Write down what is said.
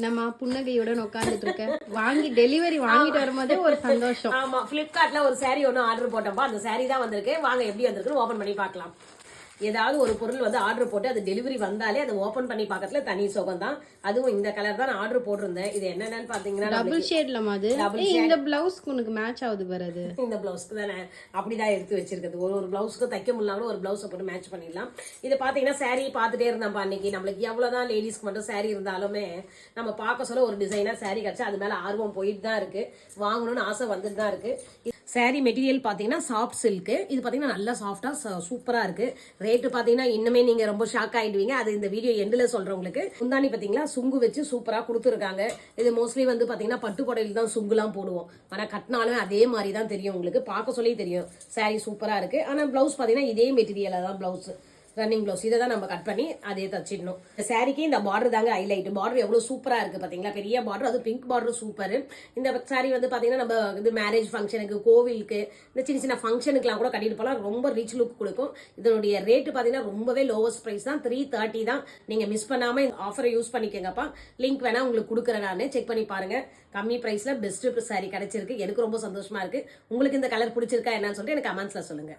நம்ம புன்னகையுடன் உட்காந்துட்டு இருக்கேன். வாங்கி டெலிவரி வாங்கிட்டு வரும்போதே ஒரு சந்தோஷம். ஆமா, பிளிப்கார்ட்ல ஒரு சாரி ஒன்று ஆர்டர் போட்டோம்பா. அந்த சாரி தான் வந்திருக்கு. வாங்க எப்படி வந்திருக்குன்னு ஓபன் பண்ணி பார்க்கலாம். ஏதாவது ஒரு பொருள் வந்து ஆர்டர் போட்டு அது டெலிவரி வந்தாலே அதை ஓபன் பண்ணி பார்க்கறதுல தனி சுகம் தான். அதுவும் இந்த கலர் தான் நான் ஆர்டர் போட்டிருந்தேன். இது என்னன்னு பாத்தீங்கன்னா டபுள் ஷேட்ல மாதிரி. இந்த பிளவுஸ்க்கு உனக்கு மேட்ச் ஆகுது பாரு. இந்த பிளவுஸ்க்கு தானே அப்படிதான் எடுத்து வச்சிருக்குது. ஒரு பிளவுஸ்க்கு தைக்க முடியலாம், ஒரு பிளவுஸை போட்டு மேட்ச் பண்ணிடலாம். இது பாத்தீங்கன்னா சாரி பார்த்துட்டே இருந்தோம்ப்பா அன்னைக்கு. நம்மளுக்கு எவ்வளவுதான் லேடிஸ்க்கு மட்டும் சாரி இருந்தாலுமே நம்ம பார்க்க சொல்ல ஒரு டிசைனர் சாரி கிடைச்சா அது மேல ஆர்வம் போயிட்டு தான் இருக்கு. வாங்கணும்னு ஆசை வந்துட்டு தான் இருக்கு. சாரி மெட்டீரியல் பாத்தீங்கன்னா சாஃப்ட் சில்க். இது பாத்தீங்கன்னா நல்லா சாஃப்டா சூப்பரா இருக்கு. ரேட்டு பாத்தீங்கன்னா இன்னுமே நீங்க ரொம்ப ஷாக் ஆயிடுவீங்க. அது இந்த வீடியோ எண்ட்ல சொல்றவங்களுக்கு. முந்தானி பாத்தீங்கன்னா சுங்கு வச்சு சூப்பரா கொடுத்துருக்காங்க. இது மோஸ்ட்லி வந்து பாத்தீங்கன்னா பட்டு புடவையில் தான் சுங்குலாம் போடுவோம். ஆனா கட்டினாலும் அதே மாதிரி தான் தெரியும் உங்களுக்கு. பார்க்க சொல்லி தெரியும் சாரி சூப்பரா இருக்கு. ஆனா பிளவுஸ் பாத்தீங்கன்னா இதே மெட்டீரியல் தான் பிளவுஸ். ரன்னிங் பிளவுஸ் இதை தான் நம்ம கட் பண்ணி அதே தச்சிடணும். இந்த சாரிக்கு இந்த பார்டர் தாங்க ஹைலைட். பார்டர் எவ்வளவு சூப்பரா இருக்கு பாத்தீங்களா, பெரிய பார்டர். அது பிங்க் பார்டர் சூப்பர். இந்த சாரி வந்து பாத்தீங்கன்னா நம்ம இது மேரேஜ் ஃபங்க்ஷனுக்கு, கோவிலுக்கு, இந்த சின்ன சின்ன ஃபங்க்ஷனுக்குலாம் கூட கட்டிட்டு போகலாம். ரொம்ப ரிச் லுக் கொடுக்கும். இதனுடைய ரேட்டு பாத்தீங்கன்னா ரொம்பவே லோவஸ்ட் பிரைஸ் தான். 330 தான். நீங்க மிஸ் பண்ணாம இந்த ஆஃபரை யூஸ் பண்ணிக்கங்கப்பா. லிங்க் வேணா உங்களுக்கு கொடுக்குறேன், நான் செக் பண்ணி பாருங்க. கம்மி பிரைஸ்ல பெஸ்ட் சாரி கிடைச்சிருக்கு. எனக்கு ரொம்ப சந்தோஷமா இருக்கு. உங்களுக்கு இந்த கலர் பிடிச்சிருக்கா என்னன்னு சொல்லிட்டு எனக்கு கமெண்ட்ஸ்ல சொல்லுங்க.